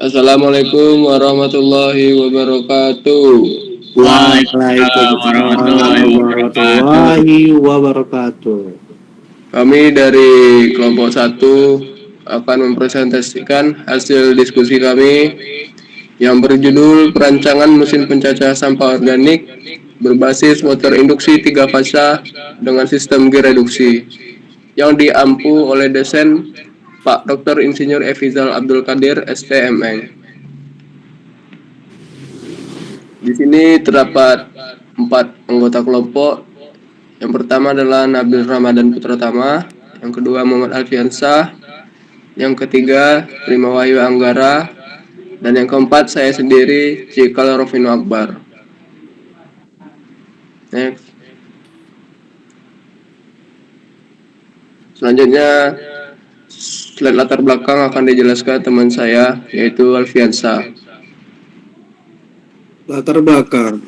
Assalamualaikum warahmatullahi wabarakatuh. Waalaikumsalam Waalaikumsalam warahmatullahi warahmatullahi wabarakatuh. warahmatullahi wabarakatuh. Kami dari kelompok 1 akan mempresentasikan hasil diskusi kami yang berjudul Perancangan Mesin Pencacah Sampah Organik berbasis motor induksi 3 fasa dengan sistem gear reduksi yang diampu oleh dosen Pak Dr. Insinyur Efizal Abdul Qadir STMN. Di sini terdapat 4 anggota kelompok. Yang pertama adalah Nabil Ramadan Putratama, yang kedua Muhammad Alfiansah, yang ketiga Prima Wahyu Anggara, dan yang keempat saya sendiri Cikal Rofino Akbar. Next. Selanjutnya slide latar belakang akan dijelaskan teman saya yaitu Alfiansah. Latar belakang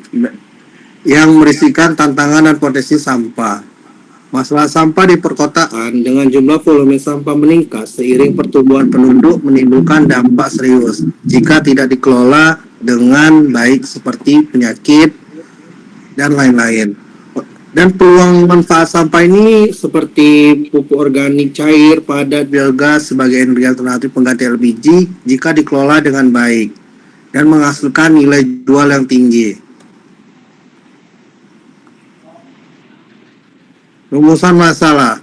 yang berisikan tantangan dan potensi sampah. Masalah sampah di perkotaan dengan jumlah volume sampah meningkat seiring pertumbuhan penduduk menimbulkan dampak serius jika tidak dikelola dengan baik seperti penyakit dan lain-lain. Dan peluang manfaat sampah ini seperti pupuk organik cair, padat, biogas sebagai energi alternatif pengganti LPG jika dikelola dengan baik dan menghasilkan nilai jual yang tinggi. Rumusan masalah.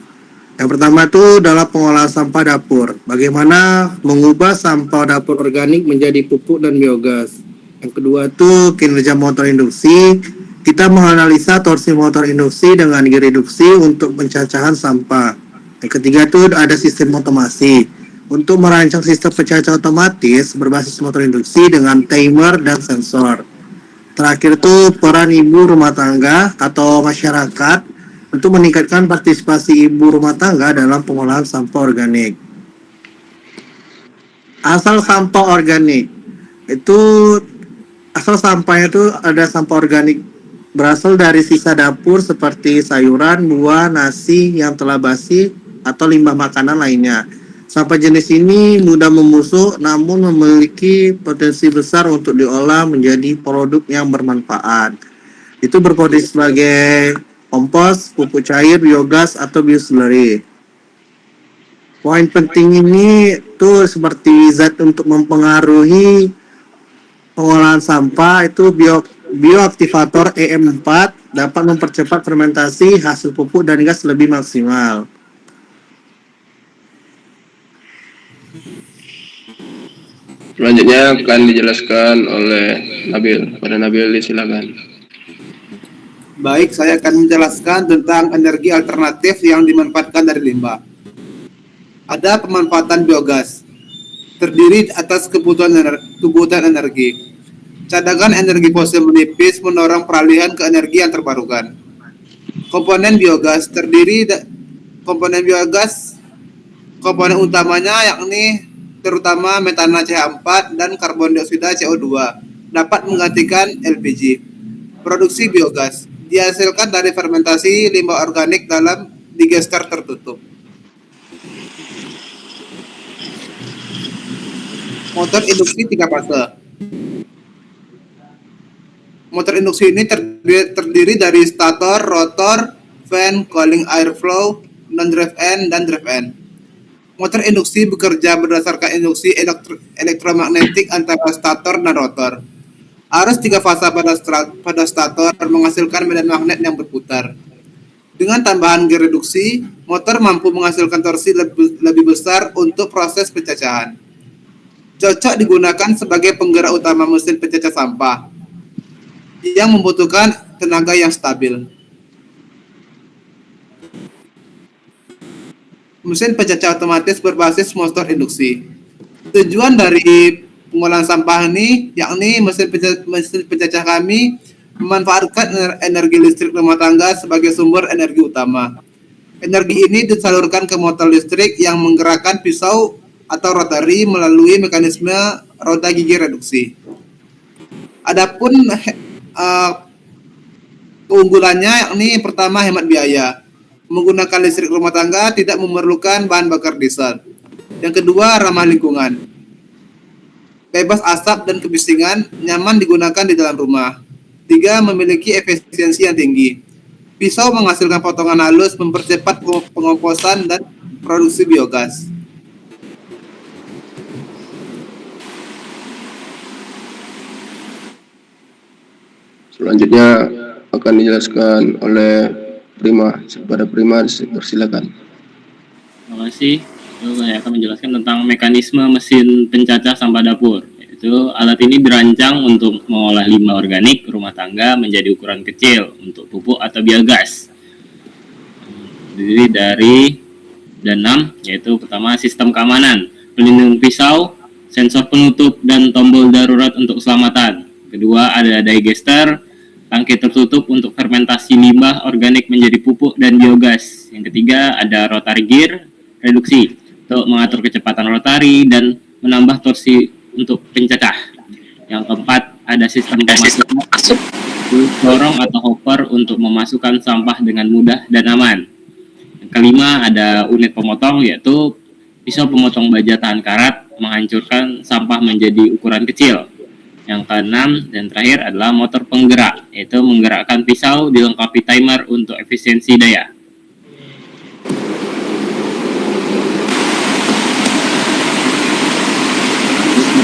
Yang pertama itu adalah pengolahan sampah dapur. Bagaimana mengubah sampah dapur organik menjadi pupuk dan biogas. Yang kedua itu kinerja motor induksi. Kita menganalisa torsi motor induksi dengan gear reduksi untuk pencacahan sampah. Yang ketiga itu ada sistem otomasi. Untuk merancang sistem pencacah otomatis berbasis motor induksi dengan timer dan sensor. Terakhir itu peran ibu rumah tangga atau masyarakat untuk meningkatkan partisipasi ibu rumah tangga dalam pengolahan sampah organik. Asal sampah organik itu asal sampahnya itu ada sampah organik berasal dari sisa dapur seperti sayuran, buah, nasi yang telah basi atau limbah makanan lainnya. Sampah jenis ini mudah membusuk namun memiliki potensi besar untuk diolah menjadi produk yang bermanfaat. Itu berpotensi sebagai kompos, pupuk cair, biogas, atau bioslurry. Poin penting ini tuh seperti zat untuk mempengaruhi pengolahan sampah itu bioaktivator EM4 dapat mempercepat fermentasi hasil pupuk dan gas lebih maksimal. Selanjutnya akan dijelaskan oleh Nabil. Pada Nabil disilakan. Baik, saya akan menjelaskan tentang energi alternatif yang dimanfaatkan dari limbah. Ada pemanfaatan biogas, terdiri atas kebutuhan energi. Cadangan energi fosil menipis mendorong peralihan ke energi yang terbarukan. Komponen utamanya yakni terutama metana CH4 dan karbon dioksida CO2 dapat menggantikan LPG. Produksi biogas dihasilkan dari fermentasi limbah organik dalam digester tertutup. Motor induksi 3 fase. Motor induksi ini terdiri dari stator, rotor, fan, cooling airflow, non-drive end, dan drive end. Motor induksi bekerja berdasarkan induksi elektromagnetik antara stator dan rotor. Arus 3 fasa pada stator menghasilkan medan magnet yang berputar. Dengan tambahan gear reduksi, motor mampu menghasilkan torsi lebih besar untuk proses pencacahan. Cocok digunakan sebagai penggerak utama mesin pencacah sampah yang membutuhkan tenaga yang stabil. Mesin pencacah otomatis berbasis motor induksi. Tujuan dari pengolahan sampah ini yakni mesin pencacah kami memanfaatkan energi listrik rumah tangga sebagai sumber energi utama. Energi ini disalurkan ke motor listrik yang menggerakkan pisau atau rotari melalui mekanisme roda gigi reduksi. Adapun keunggulannya yakni pertama hemat biaya. Menggunakan listrik rumah tangga tidak memerlukan bahan bakar diesel. Yang kedua ramah lingkungan. bebas asap dan kebisingan, nyaman digunakan di dalam rumah. 3. Memiliki efisiensi yang tinggi. Pisau menghasilkan potongan halus, mempercepat pengomposan dan produksi biogas. Selanjutnya akan dijelaskan oleh Prima. Kepada Prima, silakan. Terima kasih. Saya akan menjelaskan tentang mekanisme mesin pencacah sampah dapur. Itu alat ini dirancang untuk mengolah limbah organik rumah tangga menjadi ukuran kecil untuk pupuk atau biogas. Terdiri dari 6, yaitu pertama sistem keamanan, pelindung pisau, sensor penutup dan tombol darurat untuk keselamatan. Kedua ada digester, tangki tertutup untuk fermentasi limbah organik menjadi pupuk dan biogas. Yang ketiga ada rotary gear, reduksi untuk mengatur kecepatan rotari dan menambah torsi untuk pencacah. Yang keempat ada sistem pemasukan dorong atau hopper untuk memasukkan sampah dengan mudah dan aman. Yang kelima ada unit pemotong, yaitu pisau pemotong baja tahan karat menghancurkan sampah menjadi ukuran kecil. Yang keenam dan terakhir adalah motor penggerak, yaitu menggerakkan pisau dilengkapi timer untuk efisiensi daya.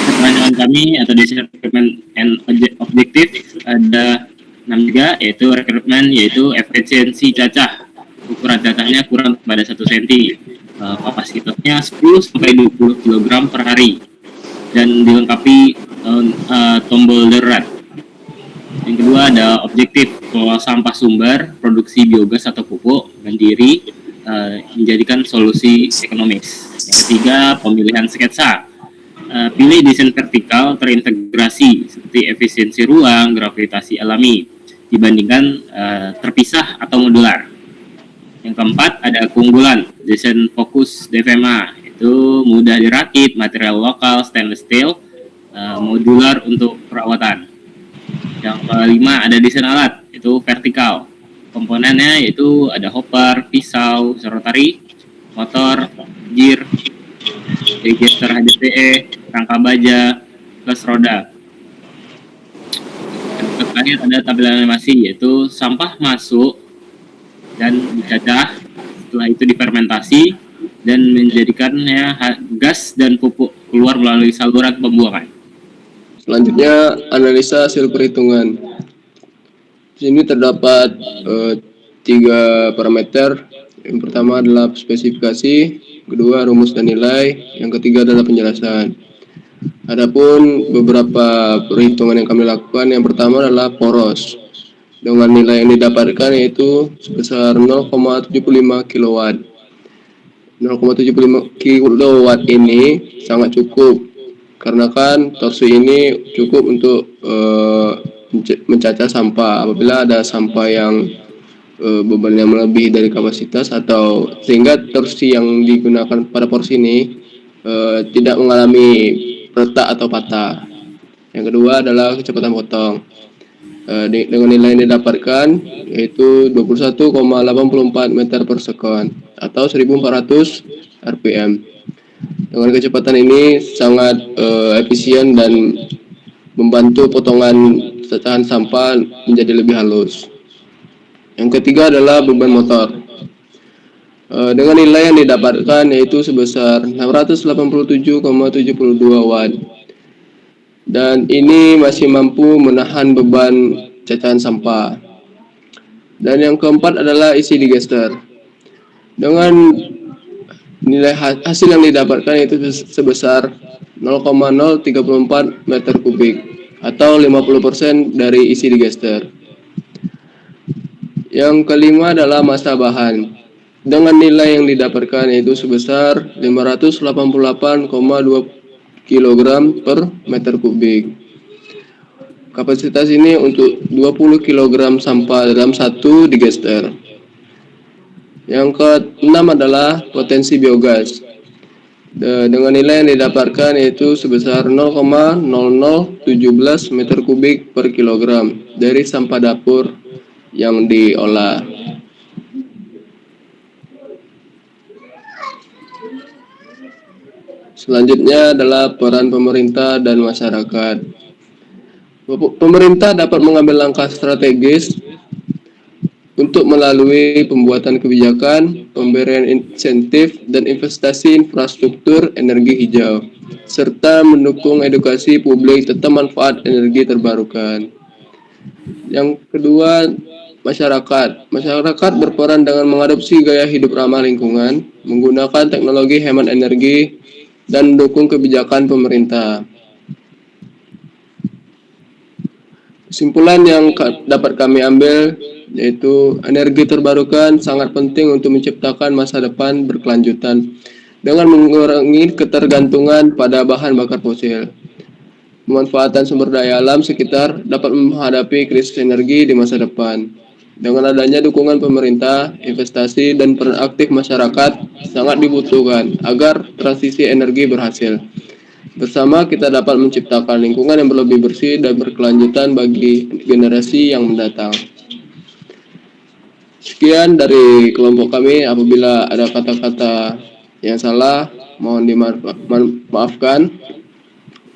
Pertanyaan kami atau desain rekrutmen and objektif ada 6 juga, yaitu rekrutmen, yaitu efisiensi cacah. Ukuran cacahnya kurang pada 1 cm. Kapasitasnya 10 sampai 20 kg per hari dan dilengkapi tombol darurat. Yang kedua ada objektif, kelola sampah sumber, produksi biogas atau pupuk mandiri, menjadikan solusi ekonomis. Yang ketiga pemilihan sketsa. Pilih desain vertikal terintegrasi seperti efisiensi ruang, gravitasi alami dibandingkan terpisah atau modular. Yang keempat ada keunggulan, desain fokus DFMA, itu mudah dirakit, material lokal, stainless steel, modular untuk perawatan. Yang kelima ada desain alat, itu vertikal. Komponennya yaitu ada hopper, pisau, rotary, motor, gear, digester HDPE, rangka baja, plus roda. Yang terakhir ada tabel animasi, yaitu sampah masuk dan dicacah, setelah itu difermentasi dan menjadikannya gas dan pupuk keluar melalui saluran pembuangan. Selanjutnya analisa hasil perhitungan. Di sini terdapat 3 parameter. Yang pertama adalah spesifikasi, kedua rumus dan nilai, yang ketiga adalah penjelasan. Adapun beberapa perhitungan yang kami lakukan, yang pertama adalah poros dengan nilai yang didapatkan yaitu sebesar 0,75 kW. 0,75 kW ini sangat cukup karena kan torsi ini cukup untuk mencacah sampah apabila ada sampah yang bebannya melebihi dari kapasitas atau sehingga torsi yang digunakan pada porsi ini tidak mengalami retak atau patah. Yang kedua adalah kecepatan potong. Dengan nilai yang didapatkan yaitu 21,84 meter per sekon atau 1400 rpm. Dengan kecepatan ini sangat efisien dan membantu potongan cacahan sampah menjadi lebih halus. Yang ketiga adalah beban motor. Dengan nilai yang didapatkan yaitu sebesar 687,72 watt. Dan ini masih mampu menahan beban cacahan sampah. Dan yang keempat adalah isi digester. Dengan nilai hasil yang didapatkan yaitu sebesar 0,034 meter kubik atau 50% dari isi digester. Yang kelima adalah massa bahan. Dengan nilai yang didapatkan yaitu sebesar 588,2 kg per meter kubik. Kapasitas ini untuk 20 kg sampah dalam satu digester. Yang keenam adalah potensi biogas. Dengan nilai yang didapatkan yaitu sebesar 0,0017 meter kubik per kilogram dari sampah dapur yang diolah. Selanjutnya adalah peran pemerintah dan masyarakat. Pemerintah dapat mengambil langkah strategis untuk melalui pembuatan kebijakan, pemberian insentif, dan investasi infrastruktur energi hijau, serta mendukung edukasi publik tentang manfaat energi terbarukan. Yang kedua, masyarakat. Masyarakat berperan dengan mengadopsi gaya hidup ramah lingkungan, menggunakan teknologi hemat energi, dan mendukung kebijakan pemerintah. Kesimpulan yang dapat kami ambil yaitu energi terbarukan sangat penting untuk menciptakan masa depan berkelanjutan dengan mengurangi ketergantungan pada bahan bakar fosil. Pemanfaatan sumber daya alam sekitar dapat menghadapi krisis energi di masa depan. Dengan adanya dukungan pemerintah, investasi, dan peran aktif masyarakat sangat dibutuhkan agar transisi energi berhasil. Bersama kita dapat menciptakan lingkungan yang lebih bersih dan berkelanjutan bagi generasi yang mendatang. Sekian dari kelompok kami. Apabila ada kata-kata yang salah, mohon dimaafkan.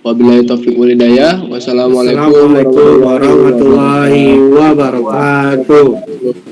Wabillahi taufiq wal hidayah. Wassalamualaikum Assalamualaikum warahmatullahi wabarakatuh.